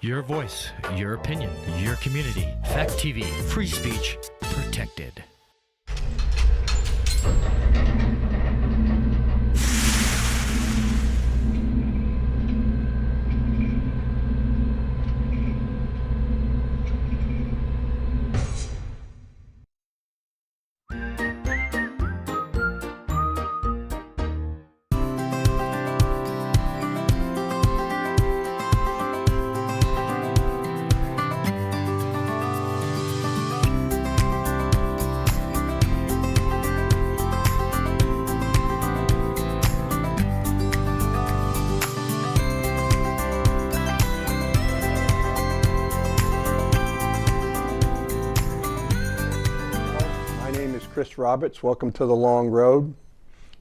Your voice, your opinion, your community. Fact TV, free speech, protected. Kris Roberts, welcome to The Long Road.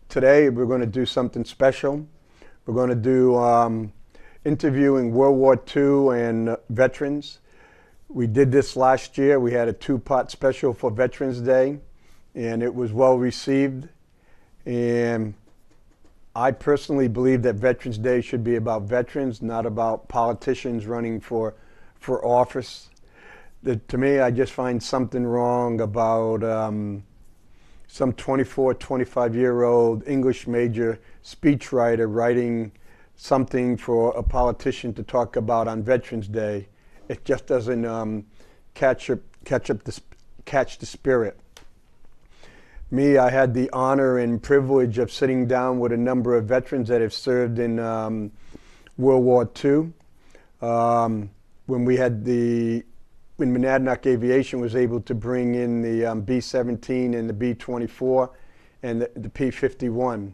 Today we're going to do something special. We're going to do interviewing World War II and veterans. We did this last year. We had a two-part special for Veterans Day, and it was well received. And I personally believe that Veterans Day should be about veterans, not about politicians running for office. To me, I just find something wrong about some 24, 25-year-old English major speechwriter writing something for a politician to talk about on Veterans Day. It just doesn't catch the spirit. Me, I had the honor and privilege of sitting down with a number of veterans that have served in World War II. When Monadnock Aviation was able to bring in the B-17 and the B-24 and the P-51.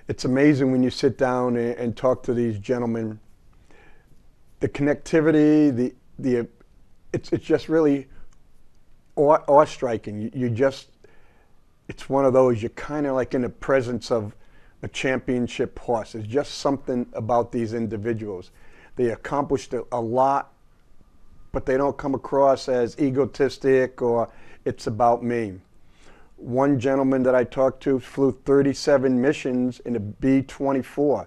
It's amazing when you sit down and talk to these gentlemen. The connectivity, it's just really awe-striking. It's one of those, you're kind of like in the presence of a championship horse. There's just something about these individuals. They accomplished a lot, but they don't come across as egotistic or it's about me. One gentleman that I talked to flew 37 missions in a B-24,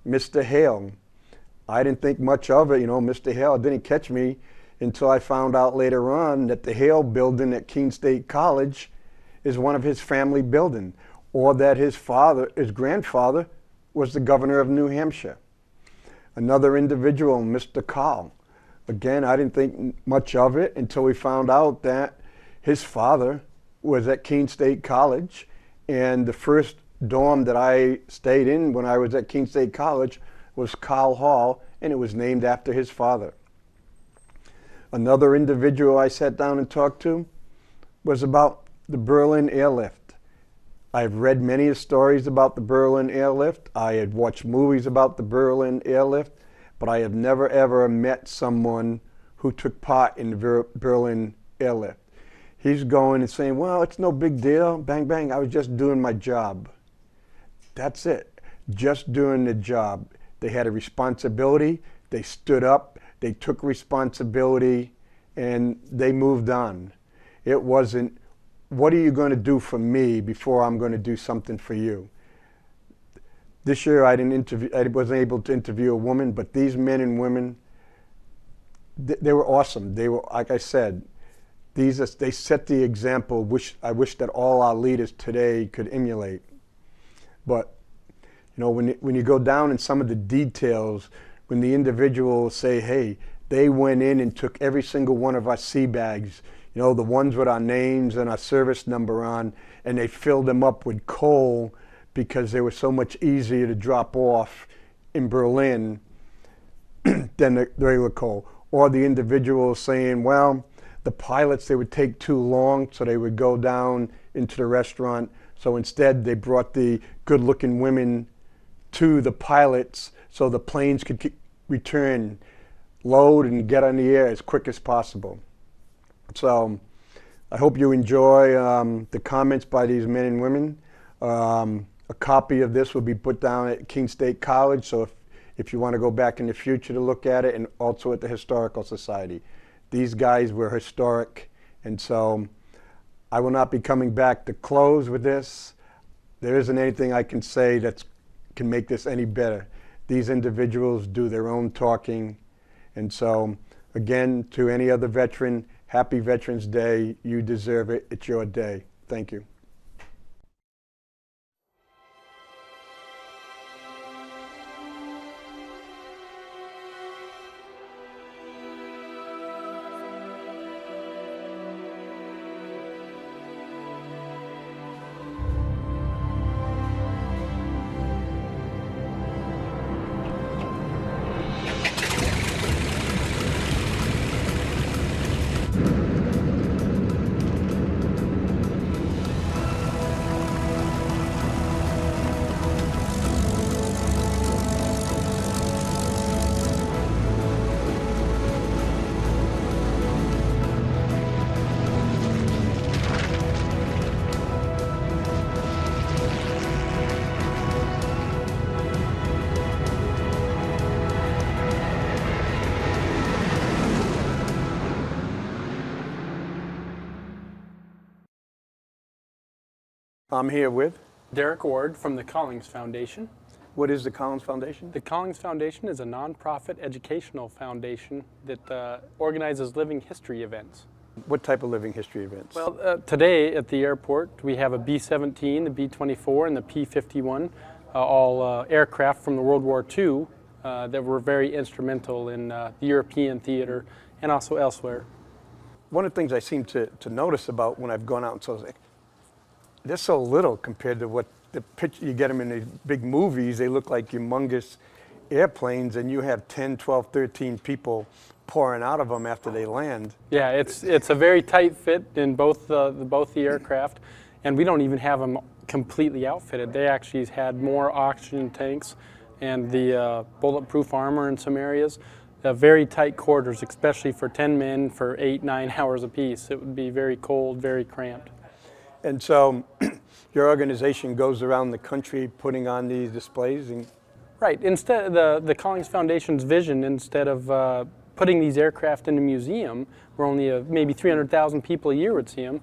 Mr. Hale. I didn't think much of it, Mr. Hale didn't catch me until I found out later on that the Hale building at Keene State College is one of his family buildings, or that his grandfather was the governor of New Hampshire. Another individual, Mr. Carl. Again, I didn't think much of it until we found out that his father was at Keene State College, and the first dorm that I stayed in when I was at Keene State College was Carl Hall, and it was named after his father. Another individual I sat down and talked to was about the Berlin airlift. I've read many stories about the Berlin airlift. I had watched movies about the Berlin airlift, but I have never ever met someone who took part in the Berlin airlift. He's going and saying, well, it's no big deal, bang, bang, I was just doing my job. That's it, just doing the job. They had a responsibility, they stood up, they took responsibility, and they moved on. It wasn't, what are you going to do for me before I'm going to do something for you? This year I wasn't able to interview a woman, but these men and women, they were awesome. They were, like I said, they set the example I wish that all our leaders today could emulate. But when you go down in some of the details, when the individuals say, hey, they went in and took every single one of our sea bags, the ones with our names and our service number on, and they filled them up with coal because they were so much easier to drop off in Berlin than the regular coal. Or the individuals saying, well, the pilots, they would take too long, so they would go down into the restaurant. So instead, they brought the good-looking women to the pilots so the planes could return, load, and get on the air as quick as possible. So I hope you enjoy the comments by these men and women. A copy of this will be put down at Keene State College, so if you want to go back in the future to look at it, and also at the Historical Society. These guys were historic, and so I will not be coming back to close with this. There isn't anything I can say that can make this any better. These individuals do their own talking, And so, again, to any other veteran, happy Veterans Day. You deserve it. It's your day. Thank you. I'm here with. Derek Ward from the Collings Foundation. What is the Collins Foundation? The Collings Foundation is a nonprofit educational foundation that organizes living history events. What type of living history events? Well, today at the airport we have a B-17, the B-24, and the P-51, all aircraft from the World War II that were very instrumental in the European theater and also elsewhere. One of the things I seem to notice about when I've gone out and so I was like, they're so little compared to what the picture you get them in these big movies. They look like humongous airplanes, and you have 10, 12, 13 people pouring out of them after they land. Yeah, it's a very tight fit in both the aircraft, and we don't even have them completely outfitted. They actually had more oxygen tanks and the bulletproof armor in some areas. Very tight quarters, especially for 10 men for 8-9 hours apiece. It would be very cold, very cramped. And so your organization goes around the country putting on these displays? Right. Instead, the Collings Foundation's vision, instead of putting these aircraft in a museum where only maybe 300,000 people a year would see them,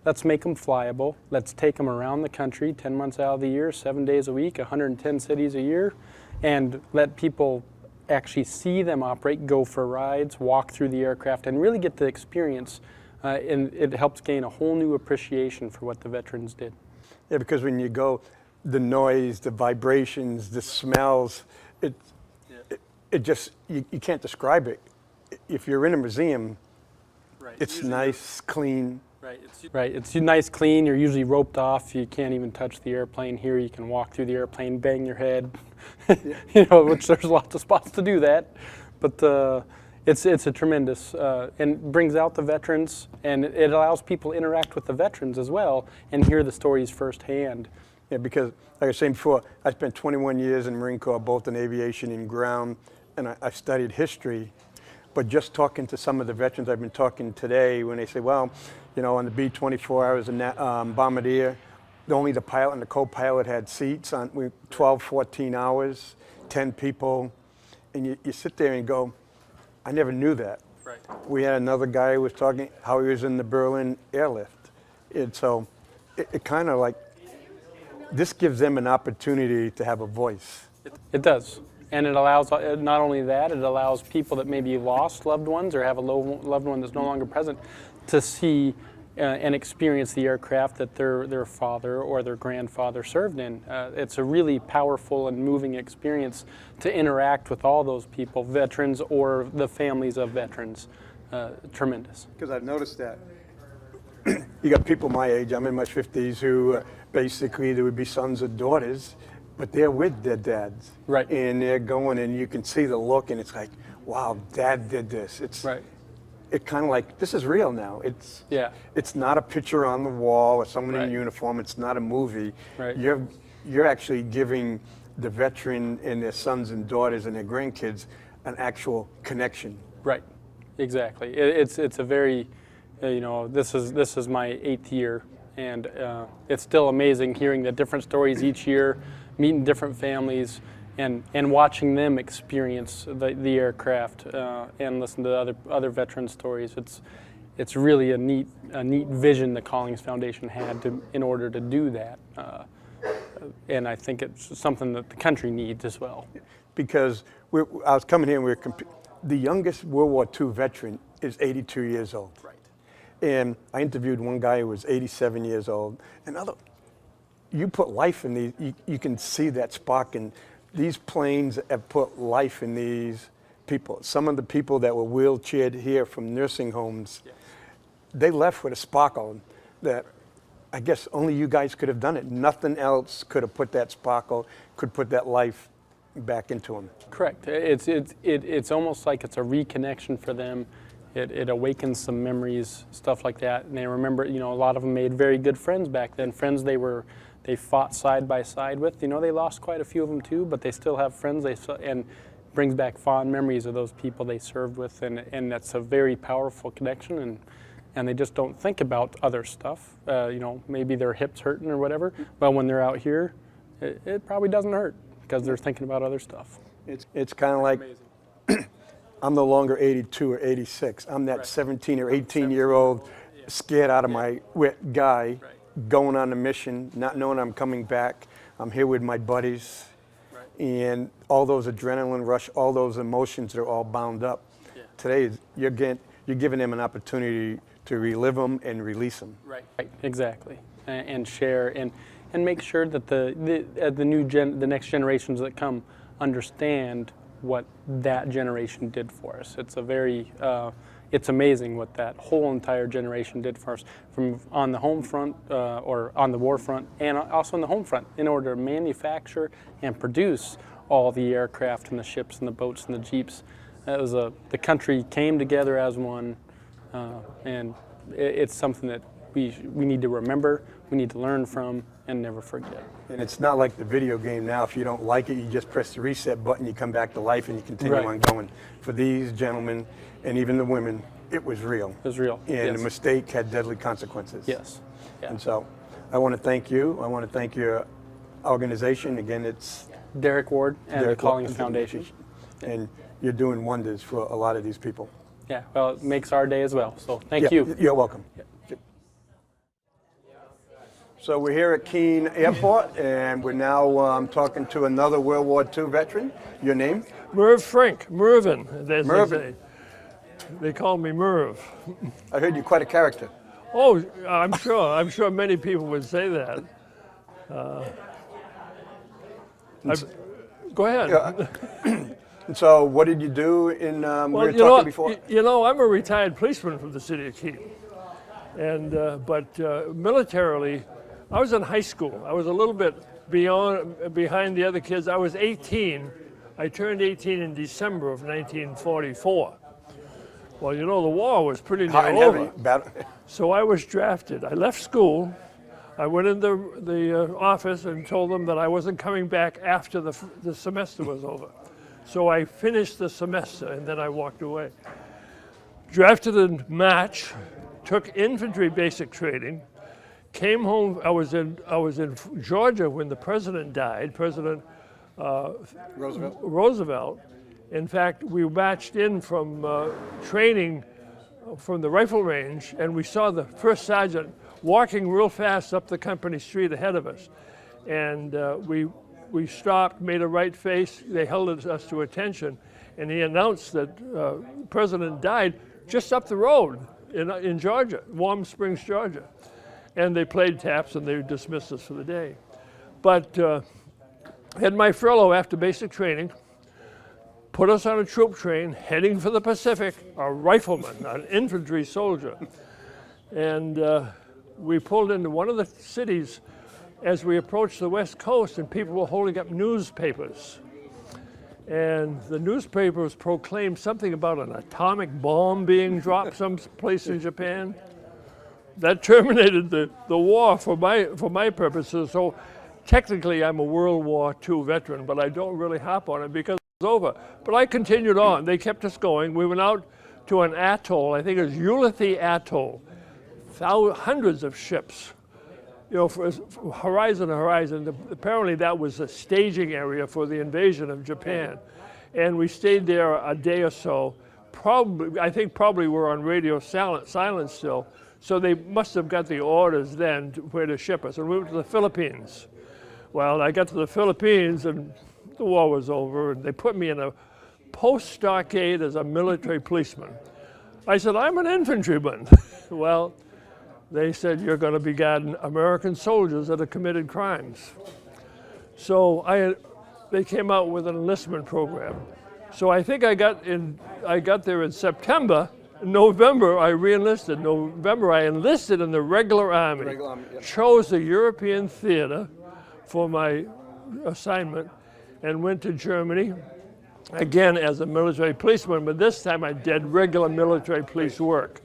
let's make them flyable. Let's take them around the country 10 months out of the year, 7 days a week, 110 cities a year, and let people actually see them operate, go for rides, walk through the aircraft, and really get the experience. And it helps gain a whole new appreciation for what the veterans did. Yeah, because when you go, the noise, the vibrations, the smells, it just, you can't describe it. If you're in a museum, right. It's nice, clean. Right, it's nice, clean. You're usually roped off. You can't even touch the airplane. Here you can walk through the airplane, bang your head, which there's lots of spots to do that. But it's a tremendous, and brings out the veterans, and it allows people to interact with the veterans as well and hear the stories firsthand. Yeah, because like I was saying before, I spent 21 years in the Marine Corps, both in aviation and ground, and I studied history. But just talking to some of the veterans I've been talking today, when they say, well, on the B-24, I was a bombardier, only the pilot and the co-pilot had seats on 12, 14 hours, 10 people, and you sit there and go, I never knew that. Right. We had another guy who was talking how he was in the Berlin airlift. And so it kind of like, this gives them an opportunity to have a voice. It does. And it allows, not only that, it allows people that maybe lost loved ones or have a loved one that's no longer present to see and experience the aircraft that their father or their grandfather served in. It's a really powerful and moving experience to interact with all those people, veterans or the families of veterans. Tremendous. Because I've noticed that you got people my age, I'm in my 50s, who basically there would be sons or daughters, but they're with their dads. Right. And they're going, and you can see the look, and it's like, wow, Dad did this. It's right. It kind of like, this is real now. It's not a picture on the wall or someone in uniform. It's not a movie. Right. You're actually giving the veteran and their sons and daughters and their grandkids an actual connection. Right. Exactly. It's a very, this is my 8th year, and it's still amazing hearing the different stories each year, meeting different families, and watching them experience the aircraft and listen to other veteran stories. It's really a neat vision the Collings Foundation had in order to do that, and I think it's something that the country needs as well. Because I was coming here and the youngest World War II veteran is 82 years old. Right. And I interviewed one guy who was 87 years old. And you put life in these, you can see that spark. And these planes have put life in these people. Some of the people that were wheelchaired here from nursing homes, yes, they left with a sparkle that I guess only you guys could have done it. Nothing else could have put that sparkle, could put that life back into them. Correct. It's almost like it's a reconnection for them. It awakens some memories, stuff like that. And they remember, a lot of them made very good friends back then. Friends they fought side by side with. They lost quite a few of them too, but they still have friends. And brings back fond memories of those people they served with, and that's a very powerful connection. And they just don't think about other stuff. Maybe their hips hurting or whatever. But when they're out here, it probably doesn't hurt because they're thinking about other stuff. It's kind of like I'm no longer 82 or 86. I'm that 17 or 18-year-old scared out of my wit guy going on a mission, not knowing I'm coming back. I'm here with my buddies. And all those adrenaline rush, all those emotions are all bound up. Yeah. Today, you're giving them an opportunity to relive them and release them. Right. Exactly. And share and make sure that the next generations that come understand what that generation did for us. It's amazing what that whole entire generation did for us, from on the home front or on the war front, and also on the home front, in order to manufacture and produce all the aircraft and the ships and the boats and the jeeps. The country came together as one, and it's something that we need to remember, we need to learn from, and never forget. And it's not like the video game now. If you don't like it, you just press the reset button, you come back to life, and you continue on going. For these gentlemen, and even the women, it was real. It was real. And the mistake had deadly consequences. Yes. Yeah. And so I want to thank you. I want to thank your organization. Again, it's Derek Ward and the Collings Foundation. And you're doing wonders for a lot of these people. Yeah, well, it makes our day as well. So thank you. You're welcome. Yeah. So we're here at Keene Airport, and we're now talking to another World War II veteran. Your name? Merv Frank, Mervin. Mervin. They call me Merv. I heard you're quite a character. Oh, I'm sure. I'm sure many people would say that. Go ahead. And so what did you do in, we were talking before? I'm a retired policeman from the city of Keene. And, but militarily, I was in high school. I was a little bit behind the other kids. I was 18. I turned 18 in December of 1944. Well, the war was pretty near over. So I was drafted. I left school. I went in the office and told them that I wasn't coming back after the semester was over. So I finished the semester, and then I walked away. Drafted in March, took infantry basic training, came home. I was in Georgia when the president died, President Roosevelt. In fact, we marched in from training from the rifle range, and we saw the first sergeant walking real fast up the company street ahead of us. And we stopped, made a right face. They held us to attention, and he announced that the president died just up the road in Georgia, Warm Springs, Georgia. And they played taps, and they dismissed us for the day. But had my furlough after basic training, put us on a troop train heading for the Pacific, a rifleman, an infantry soldier. And we pulled into one of the cities as we approached the West Coast, and people were holding up newspapers. And the newspapers proclaimed something about an atomic bomb being dropped someplace in Japan. That terminated the war for my purposes. So technically I'm a World War II veteran, but I don't really hop on it because it was over. But I continued on. They kept us going. We went out to an atoll, I think it was Ulithi Atoll, hundreds of ships. For horizon to horizon. Apparently that was a staging area for the invasion of Japan. And we stayed there a day or so. I think probably we're on radio silent still. So they must have got the orders then where to ship us. And we went to the Philippines. Well, I got to the Philippines and the war was over, and they put me in a post stockade as a military policeman. I said, I'm an infantryman. Well, they said, you're going to be guarding American soldiers that have committed crimes. So they came out with an enlistment program. So I think I got there in September. In November, I re-enlisted. November, I enlisted in the regular army. Chose the European theater for my assignment and went to Germany, again as a military policeman, but this time I did regular military police work.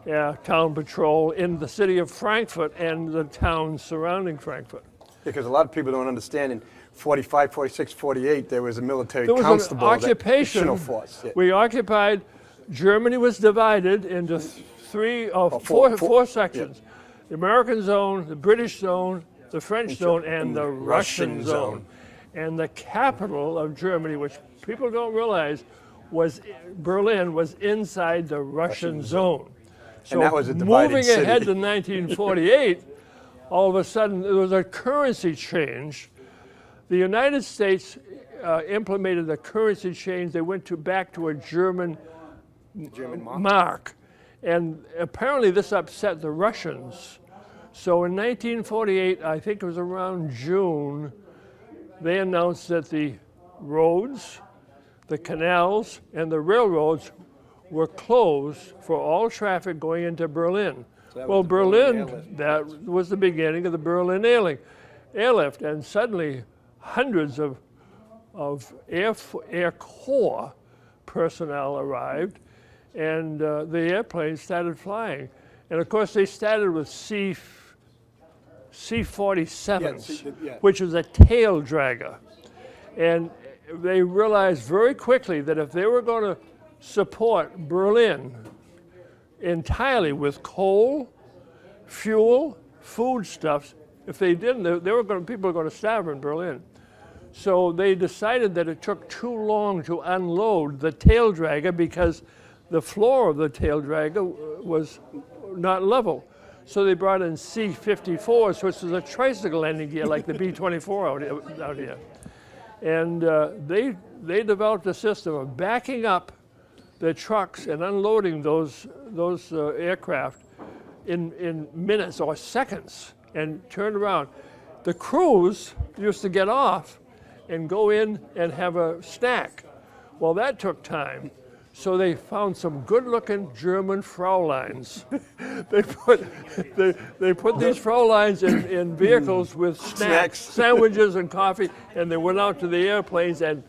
Town patrol in the city of Frankfurt and the towns surrounding Frankfurt. Because a lot of people don't understand, in 45, 46, 48, there was a military there was constable. An occupation. Force. Yeah. We occupied, Germany was divided into four sections. Yeah. The American zone, the British zone, the French zone, and the Russian zone. And the capital of Germany, which people don't realize, Berlin was inside the Russian zone. So and that was a divided moving city. ahead to 1948, all of a sudden there was a currency change. The United States implemented the currency change. They went back to a German mark. And apparently this upset the Russians. So in 1948, I think it was around June, they announced that the roads, the canals, and the railroads were closed for all traffic going into Berlin. Well, Berlin, that was the beginning of the Berlin airlift, and suddenly hundreds of Air Corps personnel arrived, and the airplanes started flying. And of course, they started with C-47s, which was a tail dragger. And they realized very quickly that if they were going to support Berlin entirely with coal, fuel, foodstuffs, if they didn't, people were going to starve in Berlin. So they decided that it took too long to unload the tail dragger because the floor of the tail dragger was not level. So they brought in C-54s, which is a tricycle landing gear like the B-24 out here. And they developed a system of backing up the trucks and unloading those aircraft in minutes or seconds and turned around. The crews used to get off and go in and have a snack. Well, that took time. So they found some good-looking German Frauleins. They put these Frauleins in vehicles with snacks, sandwiches and coffee, and they went out to the airplanes and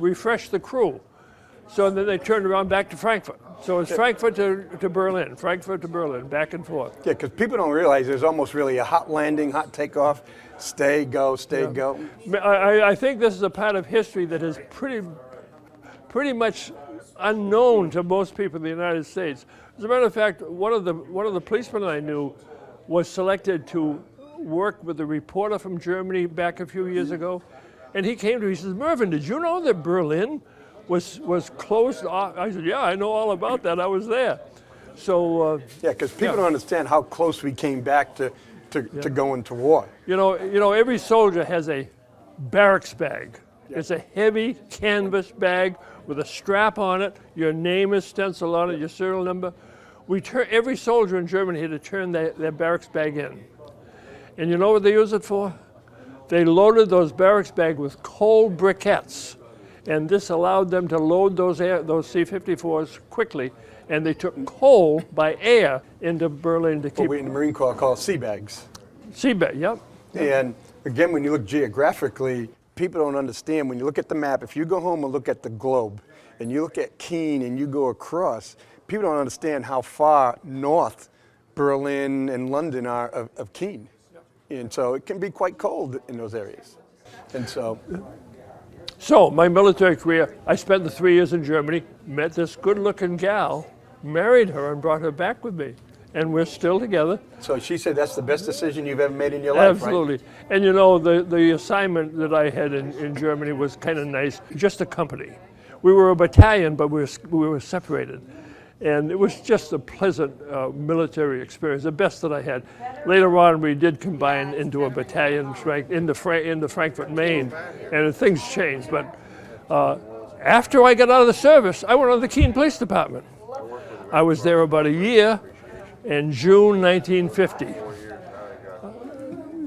refreshed the crew. So then they turned around back to Frankfurt. So it's Frankfurt to Berlin, Frankfurt to Berlin, back and forth. Yeah, because people don't realize there's almost really a hot landing, hot takeoff, stay, go, stay, go. I think this is a part of history that is pretty much unknown to most people in the United States. As a matter of fact, one of the policemen I knew was selected to work with a reporter from Germany back a few years ago, and he came to me, he says, Mervyn, did you know that Berlin was closed off? I said, yeah, I know all about that, I was there. So yeah, because people don't understand how close we came back to going to war. You know, every soldier has a barracks bag. It's a heavy canvas bag with a strap on it. Your name is stenciled on it, your serial number. Every soldier in Germany had to turn their barracks bag in. And you know what they use it for? They loaded those barracks bags with coal briquettes. And this allowed them to load those C-54s quickly. And they took coal by air into Berlin to keep. What we in the Marine Corps call sea bags. Sea bag, yep. And again, when you look geographically, people don't understand. When you look at the map, if you go home and look at the globe, and you look at Keene and you go across, people don't understand how far north Berlin and London are of Keene. And so it can be quite cold in those areas. And so my military career, I spent the 3 years in Germany, met this good-looking gal, married her, and brought her back with me. And we're still together. So she said that's the best decision you've ever made in your life, Absolutely. Right? And you know, the assignment that I had in Germany was kind of nice, just a company. We were a battalion, but we were separated. And it was just a pleasant military experience, the best that I had. Later on, we did combine into a battalion into Frankfurt, Maine, and things changed. But After I got out of the service, I went on the Keene Police Department. I was there about a year in June 1950.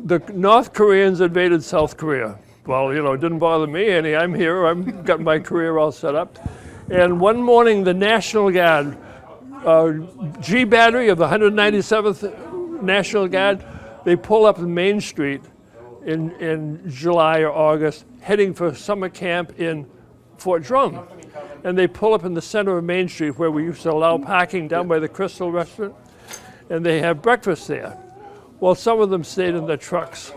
The North Koreans invaded South Korea. Well, you know, it didn't bother me any. I'm here. I've got my career all set up. And one morning, the National Guard, G Battery of the 197th National Guard, they pull up Main Street in July or August, heading for summer camp in Fort Drum. And they pull up in the center of Main Street where we used to allow parking down by the Crystal Restaurant, and they have breakfast there. Well, some of them stayed in their trucks,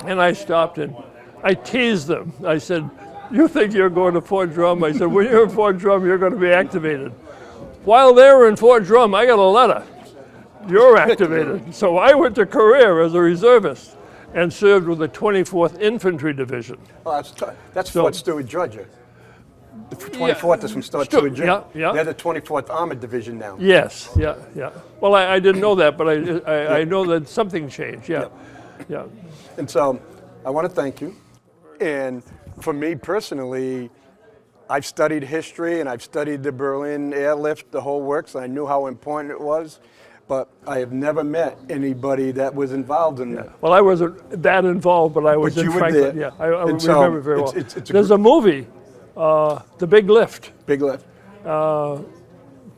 and I stopped and I teased them. I said, "You think you're going to Fort Drum?" I said, "When you're in Fort Drum, you're going to be activated." While they were in Fort Drum, I got a letter. "You're activated." So I went to Korea as a reservist and served with the 24th Infantry Division. Oh, that's Fort Stewart, Georgia. The 24th is from Fort Stewart, Georgia. Yeah. They're the 24th Armored Division now. Yes, yeah. Well, I didn't know that, but I know that something changed, yeah. And so I want to thank you. And for me personally, I've studied history and I've studied the Berlin airlift, the whole works. I knew how important it was, but I have never met anybody that was involved in that. Well, I wasn't that involved, but I was But in you were Franklin. there. Yeah, I And so remember very well. it's There's a movie, The Big Lift. Big lift.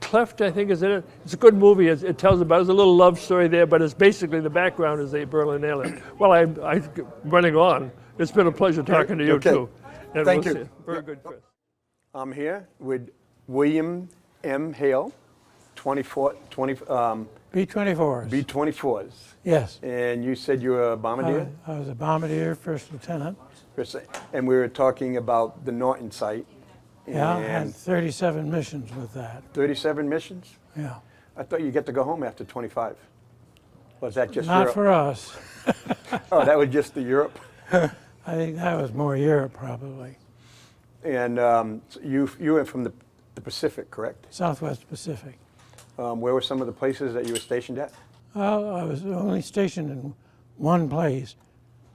Cleft, I think, is in it. It's a good movie. It tells about, there's a little love story there, but it's basically the background is the Berlin airlift. Well, I'm running on. It's been a pleasure talking to you, Okay. too. And Thank we'll you. see. Very good, Chris. I'm here with William M. Hale, B-24s. B-24s. Yes. And you said you were a bombardier? I was a bombardier, first lieutenant. And we were talking about the Norton site. Yeah, I And had 37 missions with that. 37 missions? Yeah. I thought you get to go home after 25. Was that just Not Europe? for us. Oh, that was just the Europe? I think that was more Europe, probably. And so you were from the Pacific, correct? Southwest Pacific. Where were some of the places that you were stationed at? Well, I was only stationed in one place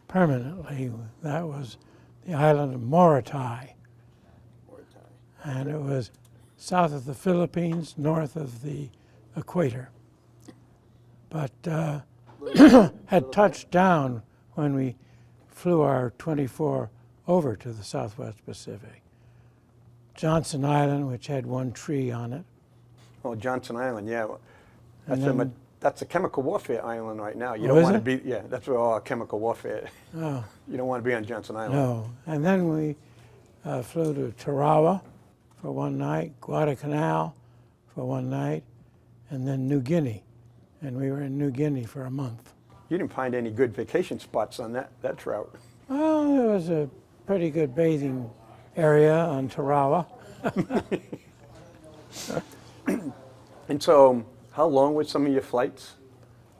permanently. That was the island of Morotai. And it was south of the Philippines, north of the equator. But had touched down when we flew our 24 over to the Southwest Pacific. Johnson Island, which had one tree on it. Oh, Johnson Island, yeah. And That's a chemical warfare island right now. You Oh, don't is want to it? be, yeah, that's where all chemical warfare. Oh, You don't want to be on Johnson Island. no. And then we flew to Tarawa for one night, Guadalcanal for one night, and then New Guinea. And we were in New Guinea for a month. You didn't find any good vacation spots on that route. Well, there was a pretty good bathing area on Tarawa. And so, how long were some of your flights?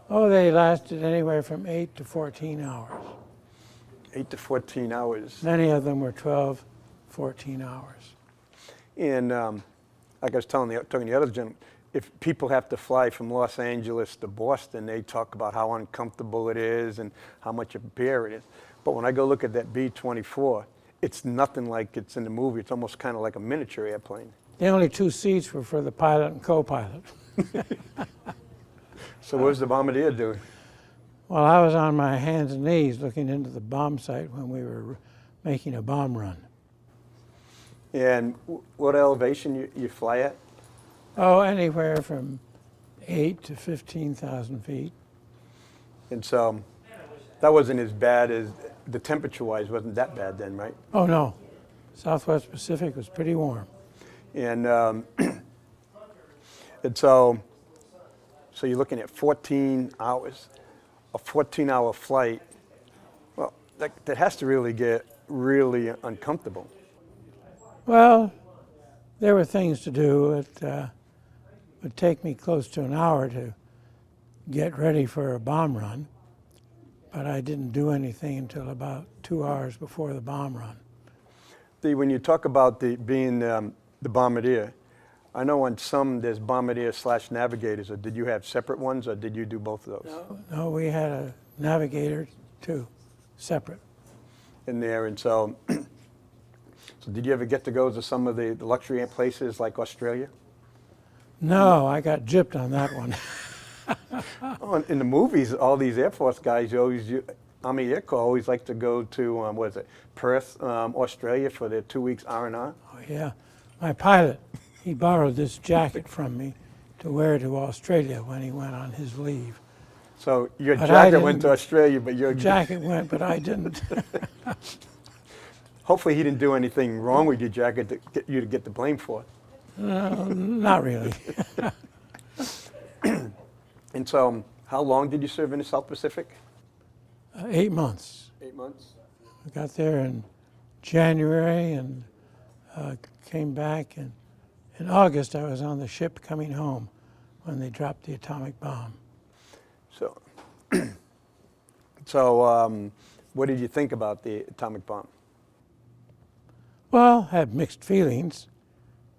Oh, they lasted anywhere from 8 to 14 hours. 8 to 14 hours. Many of them were 12, 14 hours. And like I was talking to the other gentleman, if people have to fly from Los Angeles to Boston, they talk about how uncomfortable it is and how much a prepare it is. But when I go look at that B-24, it's nothing like it's in the movie. It's almost kind of like a miniature airplane. The only two seats were for the pilot and co-pilot. So what was the bombardier doing? Well, I was on my hands and knees looking into the bomb site when we were making a bomb run. And what elevation you fly at? Oh, anywhere from 8 to 15,000 feet. And so that wasn't as bad as, the temperature-wise wasn't that bad then, right? Oh, no. Southwest Pacific was pretty warm. And and so you're looking at 14 hours, a 14-hour flight. Well, that has to really get really uncomfortable. Well, there were things to do. It would take me close to an hour to get ready for a bomb run, but I didn't do anything until about 2 hours before the bomb run. When you talk about being the bombardier, I know on some there's bombardier/navigators. Or did you have separate ones, or did you do both of those? No, we had a navigator too, separate. In there, and so So did you ever get to go to some of the luxury places like Australia? No, I got gypped on that one. Oh, in the movies, all these Air Force guys, Army Air Corps always like to go to, what is it, Perth, Australia for their 2 weeks R&R. Oh, yeah. My pilot, he borrowed this jacket from me to wear to Australia when he went on his leave. So your But jacket went to Australia, but your Jacket went, but I didn't. Hopefully he didn't do anything wrong with your jacket to get you to get the blame for it. Not really. And so how long did you serve in the South Pacific? 8 months. 8 months. I got there in January and came back. And in August, I was on the ship coming home when they dropped the atomic bomb. So, so what did you think about the atomic bomb? Well, I had mixed feelings,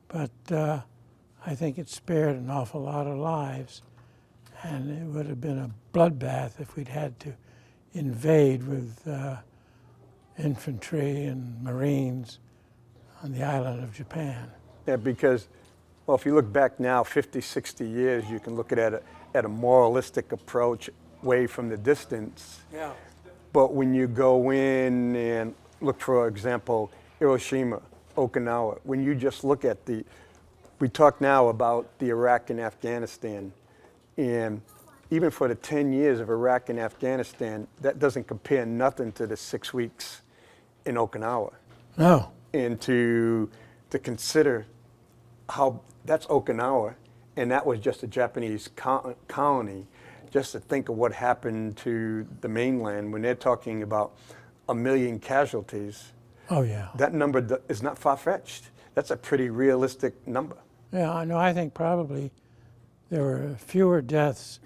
but I think it spared an awful lot of lives. And it would have been a bloodbath if we'd had to invade with infantry and Marines on the island of Japan. Yeah, because, well, if you look back now, 50, 60 years, you can look at it at a moralistic approach way from the distance. Yeah. But when you go in and look, for example, Hiroshima, Okinawa, when you just look at we talk now about the Iraq and Afghanistan, and even for the 10 years of Iraq and Afghanistan, that doesn't compare nothing to the 6 weeks in Okinawa. No. And to consider how that's Okinawa, and that was just a Japanese colony, just to think of what happened to the mainland when they're talking about 1 million casualties. Oh, yeah. That number is not far-fetched. That's a pretty realistic number. Yeah, I know. I think probably there were fewer deaths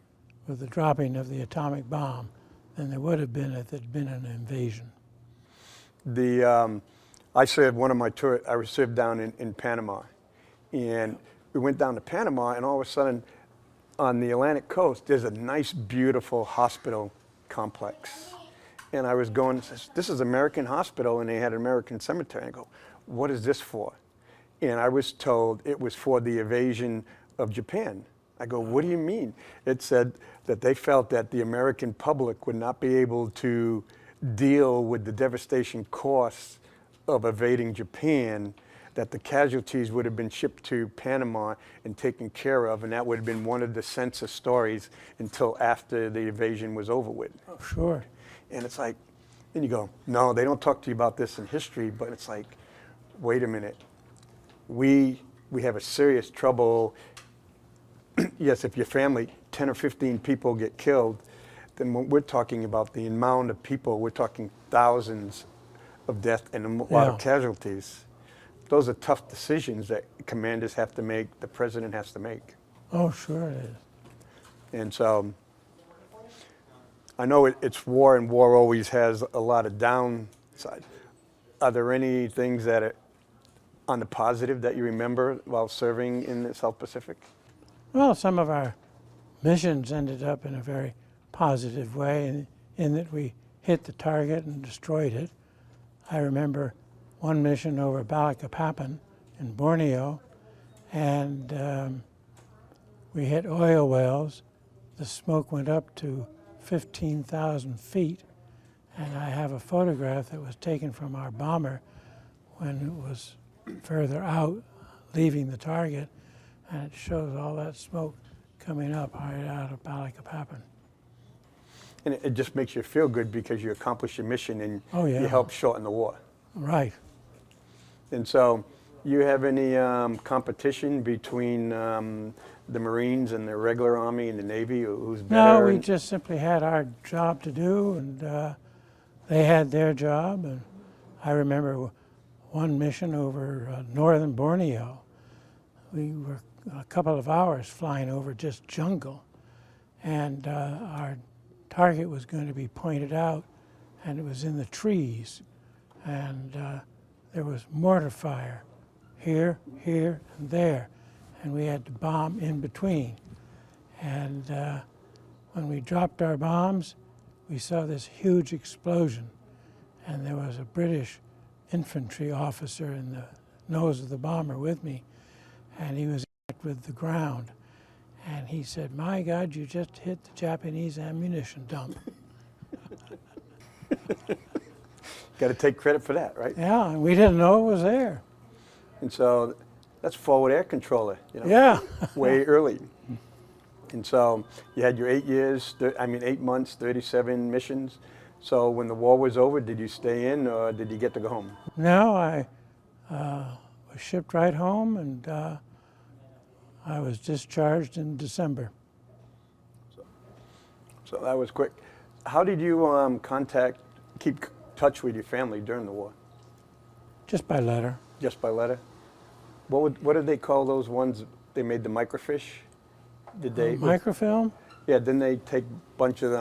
with the dropping of the atomic bomb than there would have been if there'd been an invasion. I served one of my tours, I served down in Panama. And we went down to Panama, and all of a sudden, on the Atlantic coast, there's a nice, beautiful hospital complex. And I was going, this is American Hospital, and they had an American cemetery. I go, what is this for? And I was told it was for the invasion of Japan. I go, what do you mean? It said that they felt that the American public would not be able to deal with the devastation costs of invading Japan, that the casualties would have been shipped to Panama and taken care of, and that would have been one of the census stories until after the invasion was over with. Oh, sure. And it's like, then you go, no, they don't talk to you about this in history, but it's like, wait a minute. We have a serious trouble. Yes, if your family, 10 or 15 people get killed, then when we're talking about the amount of people, we're talking thousands of deaths and a lot of casualties. Those are tough decisions that commanders have to make, the president has to make. Oh, sure it is. And so I know it's war, and war always has a lot of downside. Are there any things that are on the positive that you remember while serving in the South Pacific? Well, some of our missions ended up in a very positive way in that we hit the target and destroyed it. I remember one mission over Balikpapan in Borneo, and we hit oil wells. The smoke went up to 15,000 feet, and I have a photograph that was taken from our bomber when it was further out, leaving the target, and it shows all that smoke coming up right out of Balikpapan. And it just makes you feel good because you accomplished your mission and you helped shorten the war. Right. And so, you have any competition between the Marines and the regular Army and the Navy? Who's better? No, we just simply had our job to do, and they had their job. And I remember one mission over northern Borneo. We were a couple of hours flying over just jungle, and our target was going to be pointed out, and it was in the trees, and there was mortar fire here, here, and there, and we had to bomb in between. And when we dropped our bombs, we saw this huge explosion, and there was a British infantry officer in the nose of the bomber with me, and he was with the ground. And he said, "My God, you just hit the Japanese ammunition dump." Got to take credit for that, right? Yeah, and we didn't know it was there. And so that's forward air controller, you know, Yeah. way early. And so you had your 8 years, 8 months, 37 missions. So when the war was over, did you stay in or did you get to go home? No, I was shipped right home, and I was discharged in December. So that was quick. How did you keep touch with your family during the war? Just by letter. Just by letter? What did they call those ones they made the microfiche? Did they Microfilm? Yeah, didn't they take a bunch of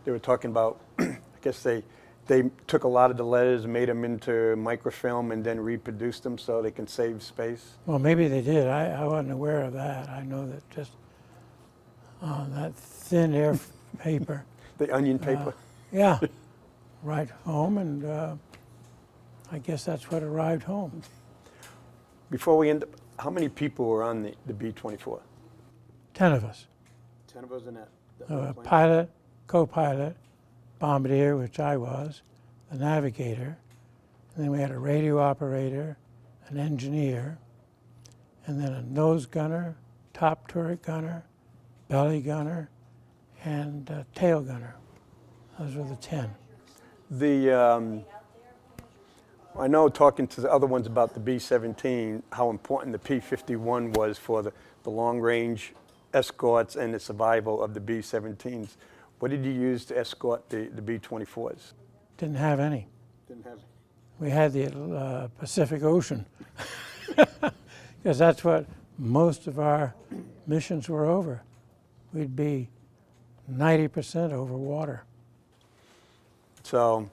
they were talking about I guess they took a lot of the letters, made them into microfilm, and then reproduced them so they can save space. Well, maybe they did. I wasn't aware of that. I know that just that thin air paper. The onion paper. Yeah, right home, and I guess that's what arrived home. Before we end up, how many people were on the B-24? 10 of us. 10 of us in that. A pilot, co-pilot, bombardier, which I was, the navigator, and then we had a radio operator, an engineer, and then a nose gunner, top turret gunner, belly gunner, and tail gunner. Those were the 10. I know talking to the other ones about the B-17, how important the P-51 was for the long-range escorts and the survival of the B-17s. What did you use to escort the B-24s? Didn't have any. Didn't have. We had the Pacific Ocean, because that's what most of our missions were over. We'd be 90% over water. So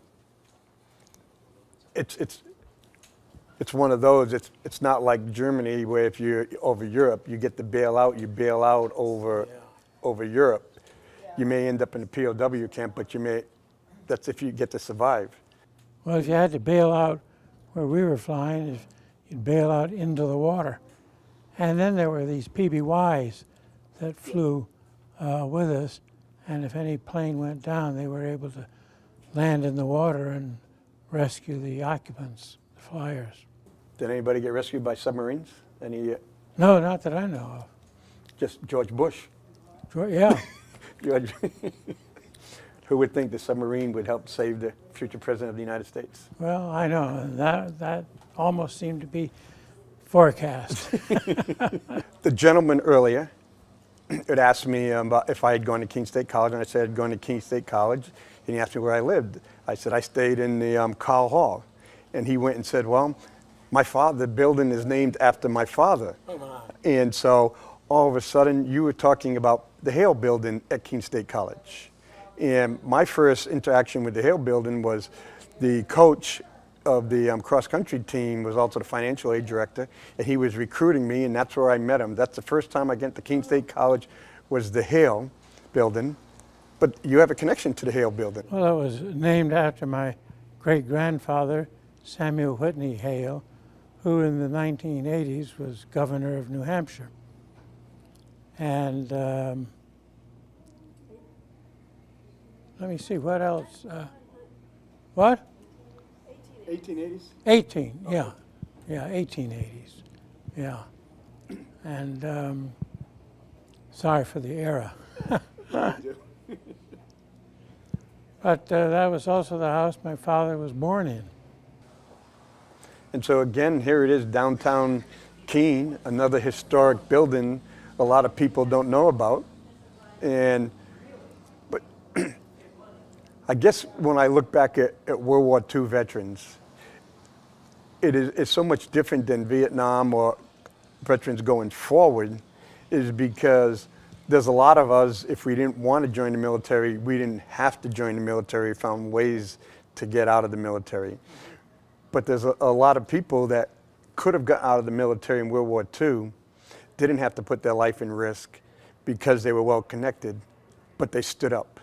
it's one of those. It's not like Germany where if you're over Europe, you get to bail out. You bail out over Europe. You may end up in a POW camp, but that's if you get to survive. Well, if you had to bail out where we were flying, you'd bail out into the water. And then there were these PBYs that flew with us, and if any plane went down, they were able to land in the water and rescue the occupants, the flyers. Did anybody get rescued by submarines? Any? No, not that I know of. Just George Bush. Yeah. George. Who would think the submarine would help save the future president of the United States? Well, I know. That almost seemed to be forecast. The gentleman earlier had asked me about if I had gone to Keene State College, and I said I'd gone to Keene State College, and he asked me where I lived. I said I stayed in the Carl Hall, and he went and said, well, the building is named after my father. Oh my. And so all of a sudden you were talking about the Hale building at Keene State College. And my first interaction with the Hale building was the coach of the cross-country team was also the financial aid director, and he was recruiting me, and that's where I met him. That's the first time I went to Keene State College was the Hale building. But you have a connection to the Hale building. Well, it was named after my great-grandfather, Samuel Whitney Hale, who in the 1980s was governor of New Hampshire. And let me see, what else? What? 1880s? 18, yeah. Yeah, 1880s. Yeah. And sorry for the era. But that was also the house my father was born in. And so again, here it is, downtown Keene, another historic building a lot of people don't know about. But I guess when I look back at World War II veterans, it's so much different than Vietnam or veterans going forward, is because there's a lot of us, if we didn't want to join the military, we didn't have to join the military, found ways to get out of the military. But there's a lot of people that could have got out of the military in World War II, didn't have to put their life in risk because they were well connected, but they stood up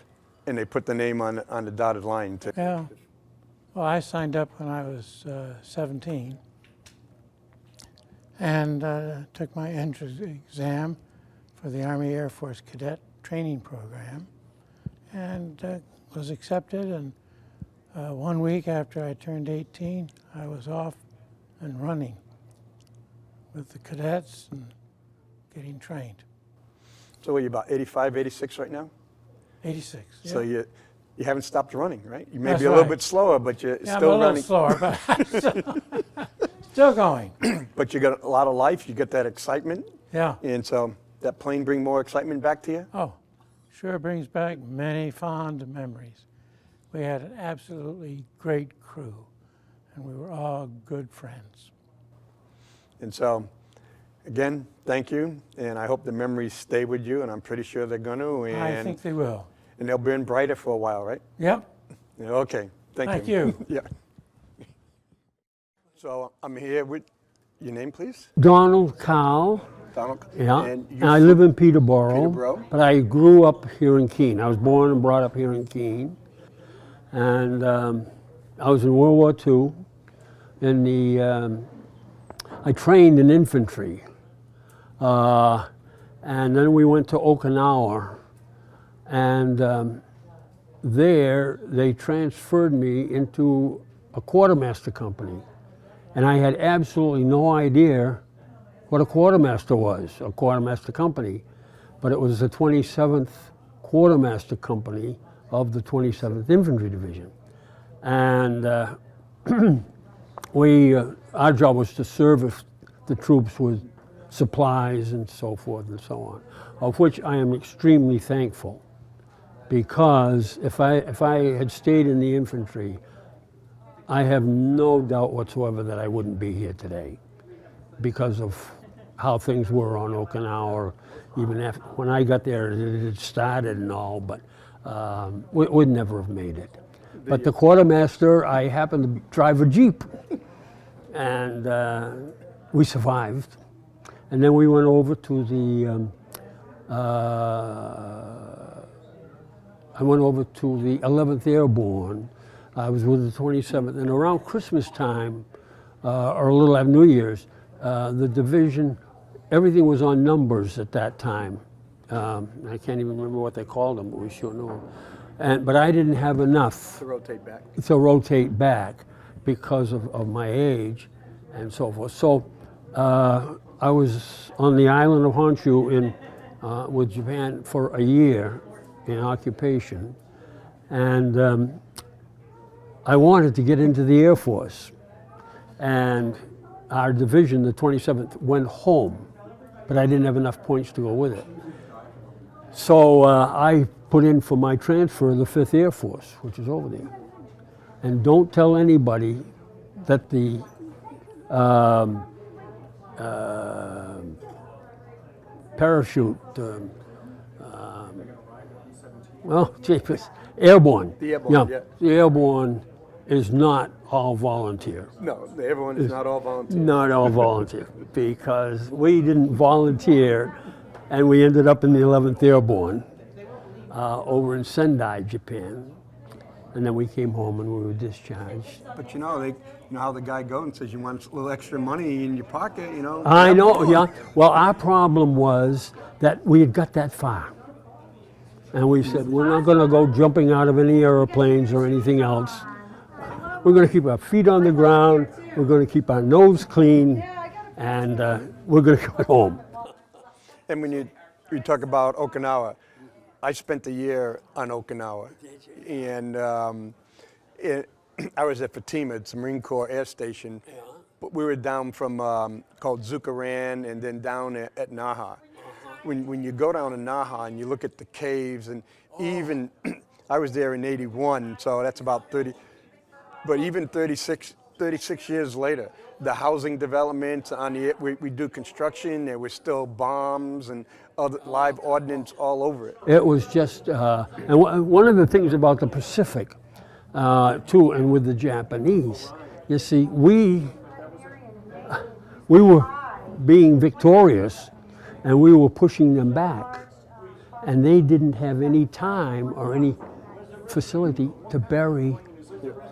and they put the name on the dotted line. Yeah. Well, I signed up when I was 17 and took my entrance exam for the Army Air Force Cadet Training Program and was accepted. And 1 week after I turned 18, I was off and running with the cadets and getting trained. So what are you, about 85, 86 right now? 86. So yeah. you haven't stopped running, right? You may That's be a little right. bit slower, but you're Yeah, still I'm a running. little slower, but still going. But you got a lot of life. You get that excitement. Yeah. And so that plane bring more excitement back to you? Oh, sure brings back many fond memories. We had an absolutely great crew, and we were all good friends. And so, again, thank you. And I hope the memories stay with you, and I'm pretty sure they're going to. And, I think they will. and they'll burn brighter for a while, right? Yep. Yeah, okay. Thank Thank you. you. Yeah. So I'm here with your name, please? Donald Cowell. Donald. Yeah. And And I live in Peterborough, Peterborough. but I grew up here in Keene. I was born and brought up here in Keene. And I was in World War II. In the, I trained in infantry. And then we went to Okinawa. And there they transferred me into a quartermaster company. And I had absolutely no idea what a quartermaster was, a quartermaster company. But it was the 27th Quartermaster Company of the 27th Infantry Division. And our job was to service the troops with supplies and so forth and so on, of which I am extremely thankful. Because if I had stayed in the infantry, I have no doubt whatsoever that I wouldn't be here today because of how things were on Okinawa. Even after, when I got there, it had started and all, but we'd never have made it. But the quartermaster, I happened to drive a Jeep, and we survived. And then we went over to the I went over to the 11th Airborne. I was with the 27th, and around Christmas time, or a little after New Year's, the division, everything was on numbers at that time. I can't even remember what they called them, but we sure know them. But I didn't have enough To rotate back. to rotate back because of my age and so forth. So I was on the island of Honshu with Japan for a year in occupation, and I wanted to get into the Air Force, and our division, the 27th, went home, but I didn't have enough points to go with it. So I put in for my transfer to the 5th Air Force, which is over there. And don't tell anybody that the parachute, well, jeepers, airborne. The airborne, yeah. The airborne is not all volunteer. No, everyone is not all volunteer. Not all volunteer, because we didn't volunteer, and we ended up in the 11th Airborne over in Sendai, Japan. And then we came home and we were discharged. But you know how the guy goes and says you want a little extra money in your pocket, you know? I know, yeah. Well, our problem was that we had got that far. And we said, we're not going to go jumping out of any airplanes or anything else. We're going to keep our feet on the ground. We're going to keep our nose clean. And we're going to go home. And when you talk about Okinawa, I spent a year on Okinawa. And I was at Fatima, it's a Marine Corps Air Station. Yeah. But we were down from called Zukaran and then down at Naha. When you go down to Naha and you look at the caves, and even, I was there in 81, so that's about 30, but even 36 years later, the housing developments on the, we do construction, there were still bombs and other live ordnance all over it. It was just, and one of the things about the Pacific, too, and with the Japanese, you see, we were being victorious, and we were pushing them back, and they didn't have any time or any facility to bury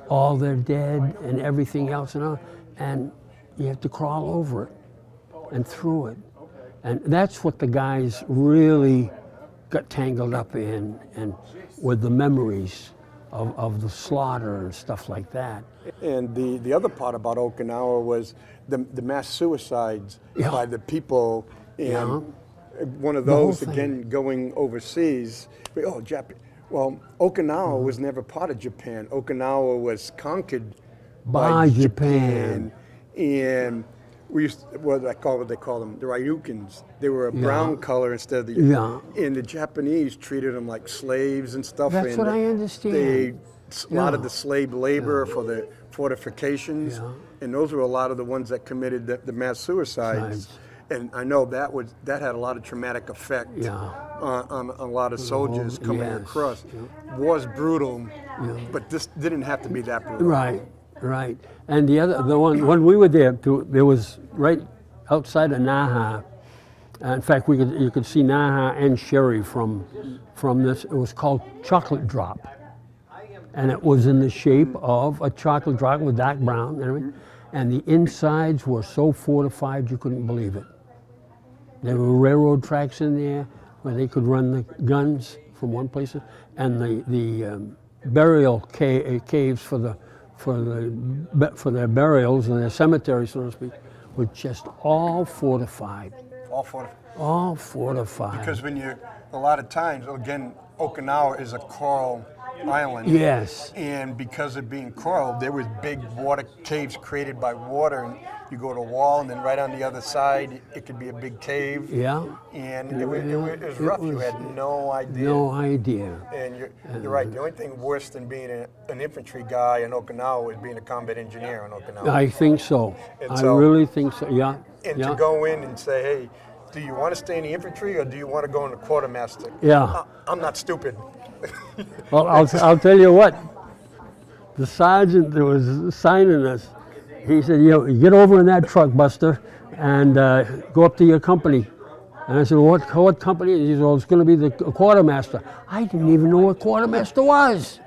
all their dead and everything else and all, and you have to crawl over it and through it. And that's what the guys really got tangled up in, and with the memories of the slaughter and stuff like that. And the other part about Okinawa was the mass suicides by the people, and one of those, again, going overseas. Well, Okinawa was never part of Japan. Okinawa was conquered by Japan. And we used what they call them, the Ryukins. They were a brown color instead of the and the Japanese treated them like slaves and stuff. That's what I understand. A lot of the slave labor for the fortifications, and those were a lot of the ones that committed the mass suicides. And I know that had a lot of traumatic effect on a lot of soldiers coming across. War's brutal, but this didn't have to be that brutal. Right. And the one when we were there, there was right outside of Naha. In fact, you could see Naha and Sherry from this. It was called Chocolate Drop, and it was in the shape of a chocolate drop with dark brown and everything. And the insides were so fortified you couldn't believe it. There were railroad tracks in there where they could run the guns from one place, and the burial caves for their burials and their cemeteries, so to speak, were just all fortified. All fortified. Because a lot of times, again, Okinawa is a coral island. Yes. And because of being coral, there was big water caves created by water, and you go to a wall, and then right on the other side, it could be a big cave. Yeah. And it was rough. You had no idea. No idea. And you're right. The only thing worse than being an infantry guy in Okinawa was being a combat engineer in Okinawa. I think so. I really think so. Yeah. And to go in and say, hey, do you want to stay in the infantry or do you want to go in the quartermaster? Yeah. I'm not stupid. Well, I'll tell you what. The sergeant that was signing us, he said, get over in that truck, Buster, and go up to your company. And I said, what company? He said, well, it's going to be the quartermaster. I didn't even know what quartermaster was.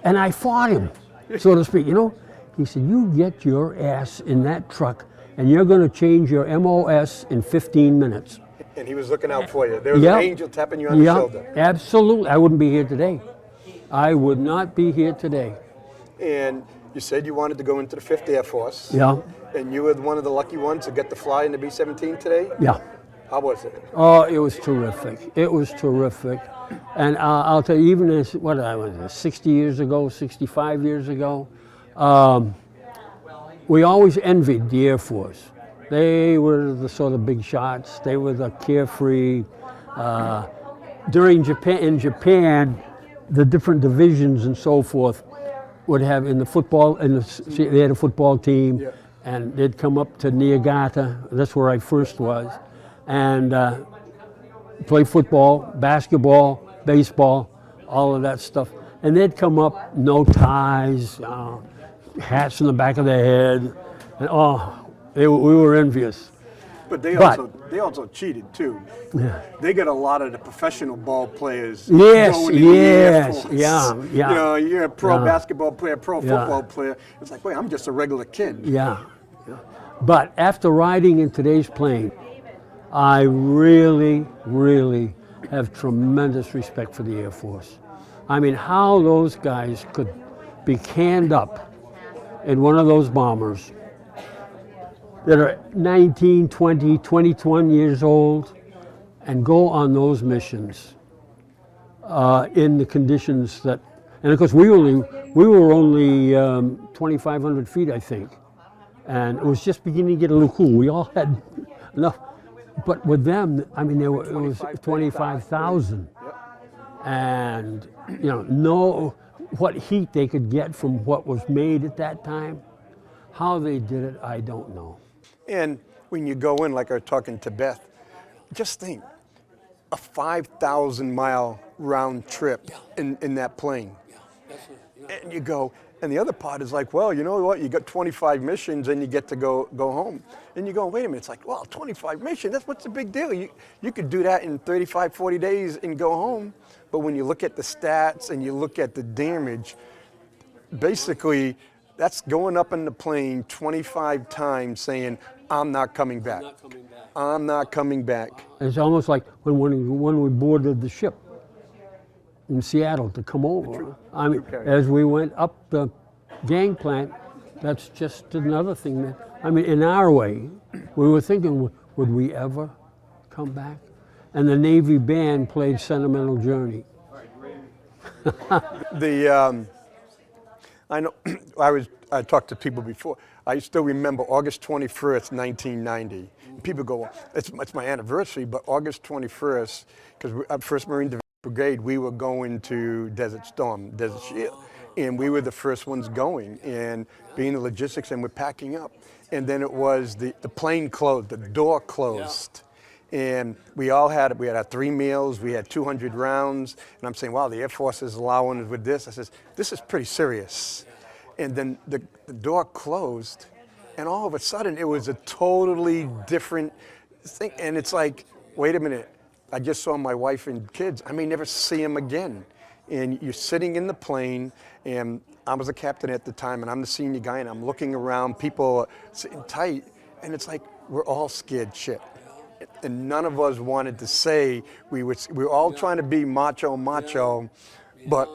And I fought him, so to speak, He said, you get your ass in that truck, and you're going to change your MOS in 15 minutes. And he was looking out for you. There was an angel tapping you on the shoulder. Absolutely. I wouldn't be here today. I would not be here today. And you said you wanted to go into the 5th Air Force. Yeah. And you were one of the lucky ones to get to fly in the B-17 today? Yeah. How was it? Oh, it was terrific. It was terrific. And I'll tell you, even as, 60 years ago, 65 years ago, we always envied the Air Force. They were the sort of big shots. They were the carefree. In Japan, the different divisions and so forth would have they had a football team, and they'd come up to Niigata. That's where I first was, and play football, basketball, baseball, all of that stuff. And they'd come up, no ties, hats in the back of their head, and we were envious. But they also cheated too. Yeah. They got a lot of the professional ball players. Yes, going into the Air Force. yeah. You're a pro basketball player, pro football player. It's like, wait, I'm just a regular kid. Yeah. But after riding in today's plane, I really, really have tremendous respect for the Air Force. I mean, how those guys could be canned up in one of those bombers that are 19, 20, 21 years old and go on those missions in the conditions that, and of course we were only 2,500 feet, I think, and it was just beginning to get a little cool. We all had enough, but with them, I mean, it was 25,000, and know what heat they could get from what was made at that time. How they did it, I don't know. And when you go in, like I was talking to Beth, just think, a 5,000-mile round trip in that plane. And you go, and the other part is like, well, you know what, you got 25 missions and you get to go home. And you go, wait a minute, it's like, well, 25 missions, what's the big deal? You could do that in 35, 40 days and go home. But when you look at the stats and you look at the damage, basically, that's going up in the plane 25 times saying, I'm not coming back. I'm not coming back. It's almost like when we boarded the ship in Seattle to come over. I mean, as we went up the gangplank, that's just another thing that, I mean, in our way, we were thinking, would we ever come back? And the Navy band played Sentimental Journey. I know, I talked to people before. I still remember August 21st, 1990. People go, it's my anniversary, but August 21st, because at 1st Marine Brigade, we were going to Desert Storm, Desert Shield, and we were the first ones going, and being the logistics, and we're packing up. And then it was the plane closed, the door closed. And we had our 3 meals, we had 200 rounds, and I'm saying, wow, the Air Force is allowing us with this. I says, this is pretty serious. And then the door closed, and all of a sudden it was a totally different thing. And it's like, wait a minute, I just saw my wife and kids. I may never see them again. And you're sitting in the plane, and I was a captain at the time, and I'm the senior guy, and I'm looking around, people are sitting tight, and it's like, we're all scared shit. And none of us wanted to say, we were all trying to be macho, but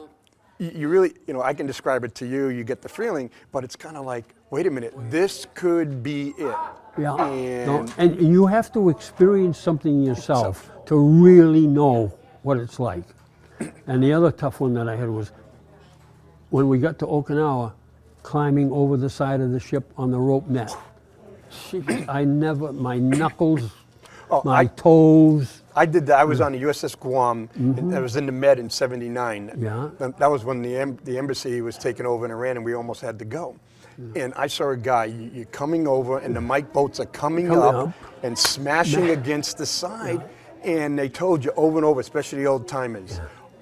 you really, I can describe it to you, you get the feeling, but it's kind of like, wait a minute, this could be it. Yeah, and you have to experience something yourself to really know what it's like. And the other tough one that I had was when we got to Okinawa, climbing over the side of the ship on the rope net. My knuckles, my toes. I did that. I was on the USS Guam. And I was in the Med in '79. Yeah. That was when the embassy was taken over in Iran, and we almost had to go. And I saw a guy, you're coming over, and the Mike boats are coming up and smashing against the side. And they told you over and over, especially the old timers,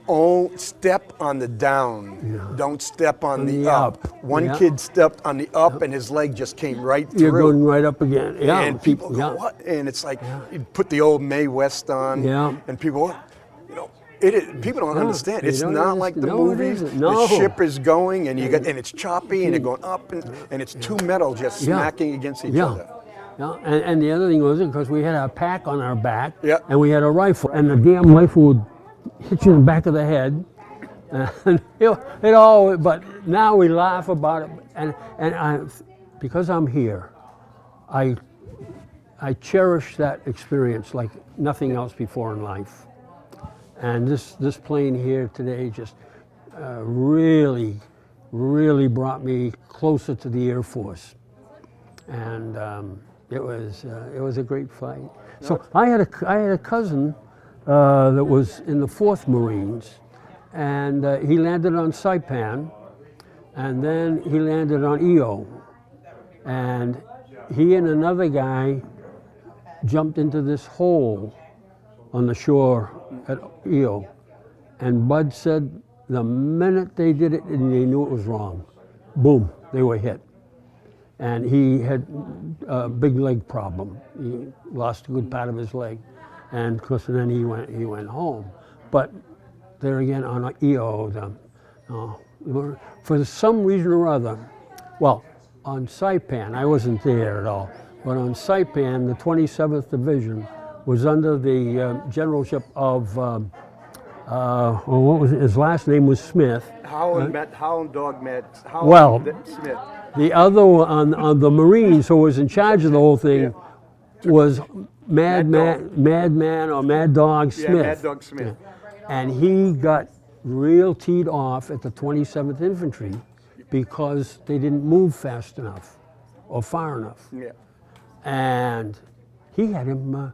oh, step on the down. Don't step on the up. One kid stepped on the up, and his leg just came right through. You're going right up again. Yeah. And people go, what? And it's like, you put the old Mae West on, and people, people don't understand. It's not like the movies. The ship is going, and and it's choppy, and they're going up, and it's two metal just smacking against each other. Yeah, and the other thing was because we had our pack on our back, and we had a rifle, and the damn rifle would hit you in the back of the head, and it all. But now we laugh about it, and because I'm here, I cherish that experience like nothing else before in life. And this plane here today just really brought me closer to the Air Force, and it was a great flight. So I had a cousin that was in the 4th Marines, and he landed on Saipan, and then he landed on EO, and he and another guy jumped into this hole on the shore at EO, and Bud said the minute they did it and they knew it was wrong, boom, they were hit. And he had a big leg problem. He lost a good part of his leg, and of course then he went home. But there again on EO, for some reason or other, well, on Saipan, I wasn't there at all, but on Saipan, the 27th Division was under the generalship of, what was it? His last name was Smith. Howland Smith. The other one on the Marines, who was in charge of the whole thing, was Mad Dog Smith. Yeah, Mad Dog Smith. And he got real teed off at the 27th Infantry because they didn't move fast enough or far enough. Yeah. And he had him.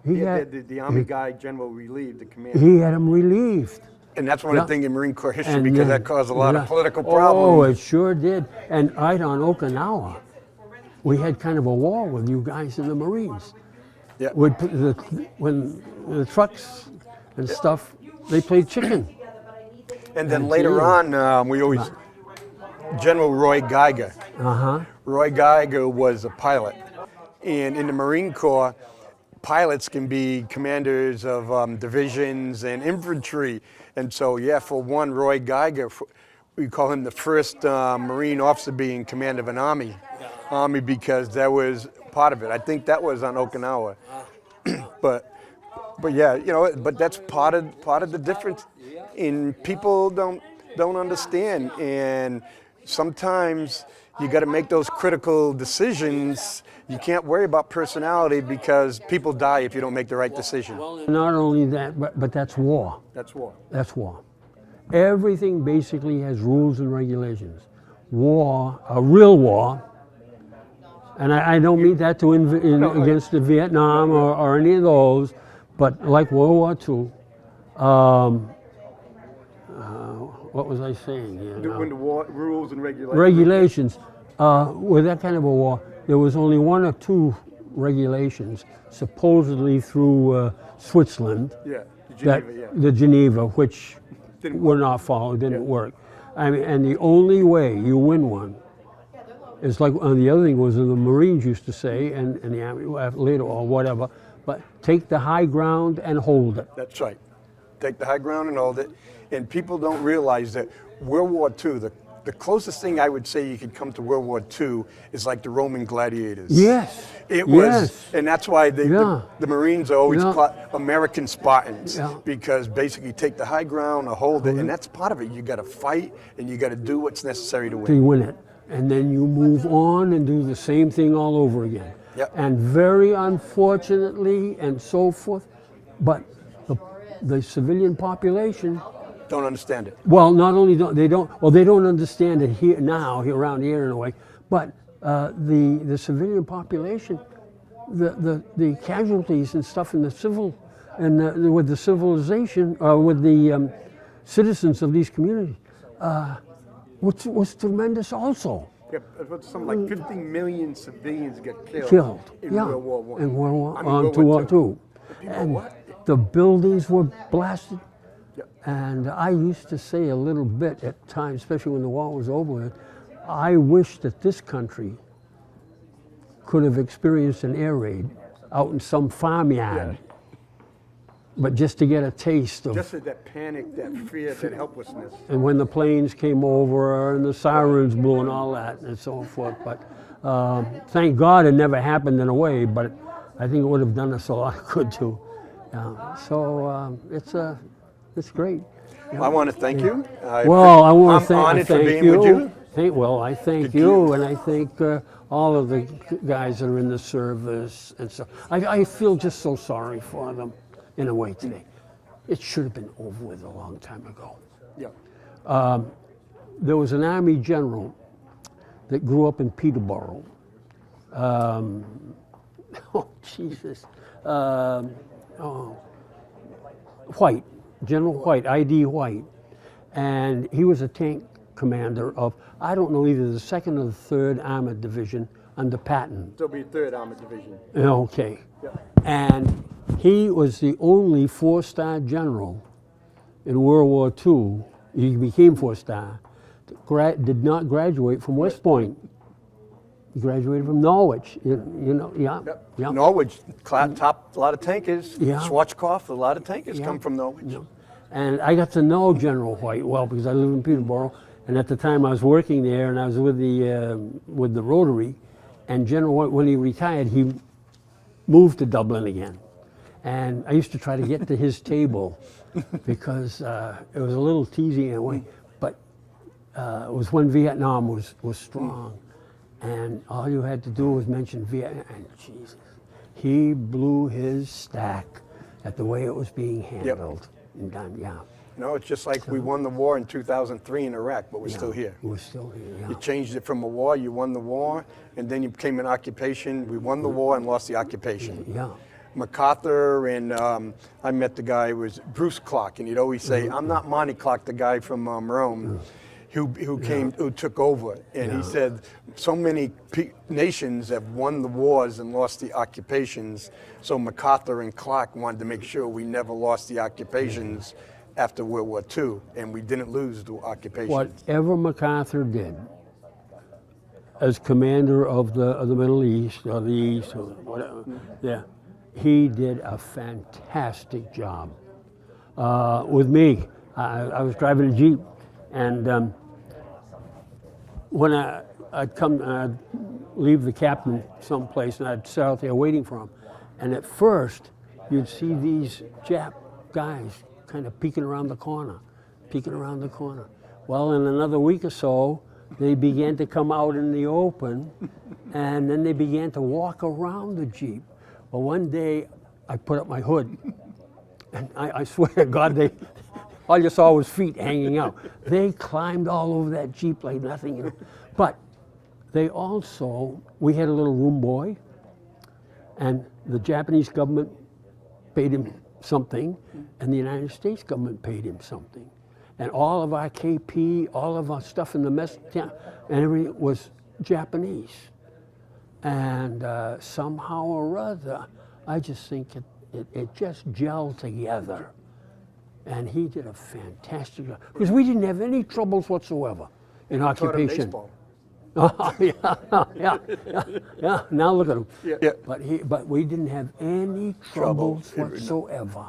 The Army guy, General relieved, the commander. He had him relieved. And that's one of the things in Marine Corps history, because that caused a lot of political problems. Oh, it sure did. And right on Okinawa, we had kind of a war with you guys in the Marines. Yeah. When the trucks and stuff, they played chicken. And then later on, we always, General Roy Geiger. Roy Geiger was a pilot. And in the Marine Corps, pilots can be commanders of divisions and infantry. And so, for one, Roy Geiger we call him the first Marine officer to be in command of an army because that was part of it. I think that was on Okinawa. but yeah, you know, but that's part of the difference. In people don't understand, and sometimes you got to make those critical decisions. You can't worry about personality because people die if you don't make the right decision. Not only that, but that's war. That's war. That's war. Everything basically has rules and regulations. War, a real war, and I don't mean that to against the Vietnam or any of those, but like World War II, what was I saying here? When the war rules and regulations. Regulations. With that kind of a war, there was only one or two regulations, supposedly through Switzerland. Yeah, Geneva, the Geneva, which Didn't were not followed, didn't work. I mean, and the only way you win one is like, and the other thing was the Marines used to say, and the Army later or whatever, but take the high ground and hold it. That's right. Take the high ground and hold it. And people don't realize that World War II, the closest thing I would say you could come to World War II is like the Roman gladiators. Yes. It was, yes. And that's why the Marines are always called American Spartans, Yeah. because basically you take the high ground or hold it, and that's part of it. You got to fight and you got to do what's necessary to To win. win it. And then you move on and do the same thing all over again. Yep. And very unfortunately and so forth, but the civilian population, Don't understand it. well, not only they don't understand it here now, around here in a way, but the civilian population, the casualties and stuff in the civil, and with the civilization, with the citizens of these communities, was tremendous also. Something like 15 million civilians get Killed, in yeah, World War I. in World War, World War War II. People, And what? the buildings were blasted. Yep. And I used to say a little bit at times, especially when the war was over with, I wish that this country could have experienced an air raid out in some farmyard, but just to get a taste of. Just that panic, that fear, that helplessness. And when the planes came over and the sirens blew and all that and so forth. But thank God it never happened in a way, but I think it would have done us a lot of good too. It's great. I want to thank you. Well, I want to I'm honored for thank being you. with you. I thank you, and I thank all of the guys that are in the service. And so I feel just so sorry for them in a way today. It should have been over with a long time ago. Yeah. There was an Army general that grew up in Peterborough. Oh, Jesus. White, General White, I.D. White. And he was a tank commander of, I don't know, either the 2nd or the 3rd Armored Division under Patton. There'll be 3rd Armored Division. Okay. Yeah. And he was the only 4-star general in World War II. He became 4-star. Did not graduate from West Point. He graduated from Norwich. You know, yeah. Norwich, top, a lot of tankers. Yeah. Schwarzkopf, a lot of tankers come from Norwich. Yeah. And I got to know General White well because I live in Peterborough, and at the time I was working there, and I was with the Rotary. And General White, when he retired, he moved to Dublin again, and I used to try to get to his table because it was a little teasing in a way, but it was when Vietnam was strong, and all you had to do was mention Vietnam, and Jesus, he blew his stack at the way it was being handled and done. Yeah. You know, it's just like we won the war in 2003 in Iraq, but we're still here. We're still here. Yeah. You changed it from a war, you won the war, and then you became an occupation. We won the war and lost the occupation. Yeah. MacArthur and I met the guy, was Bruce Clark, and he'd always say, I'm not Monty Clark, the guy from Rome, who took over. And he said, so many nations have won the wars and lost the occupations, so MacArthur and Clark wanted to make sure we never lost the occupations after World War II, and we didn't lose the occupations. Whatever MacArthur did as commander of the Middle East or the East or whatever, he did a fantastic job. With me, I was driving a Jeep, and when I'd come, I'd leave the captain someplace, and I'd sit out there waiting for him. And at first, you'd see these Jap guys kind of peeking around the corner. Well, in another week or so, they began to come out in the open, and then they began to walk around the Jeep. Well, one day, I put up my hood, and I swear to God, all you saw was feet hanging out. They climbed all over that Jeep like nothing. You know. But they also, we had a little room boy, and the Japanese government paid him something, and the United States government paid him something. And all of our KP, all of our stuff in the mess tent, and everything was Japanese. And somehow or other, I just think it just gelled together. And he did a fantastic job. Because we didn't have any troubles whatsoever in occupation. Baseball. Oh, yeah. Now look at him. Yeah. But we didn't have any troubles whatsoever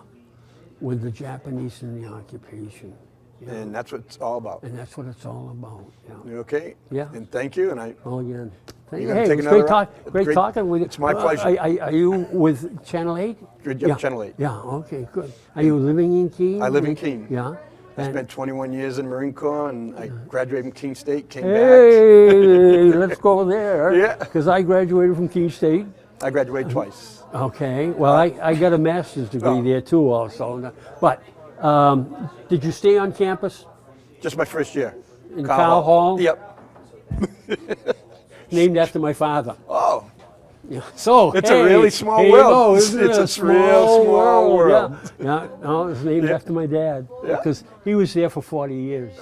with the Japanese in the occupation. Yeah. And that's what it's all about. And that's what it's all about. Yeah. You okay? Yeah. And thank you. And Oh, yeah. You Hey, gonna it take was another great talking with you. It's my pleasure. Are you with Channel 8? Yeah, Channel 8. Yeah, okay, good. Are you living in Keene? I live in Keene. Yeah. I spent 21 years in the Marine Corps, and I graduated from Keene State, came back. Hey, let's go there. Yeah. Because I graduated from Keene State. I graduated twice. Okay. Well, I got a master's degree there too, also. But did you stay on campus? Just my first year. In Carl Hall? Yep. Named after my father. Oh, Yeah. So It's hey, a really small here you world. go, isn't it? It's a real small world. Yeah. No, it was named after my dad because he was there for 40 years.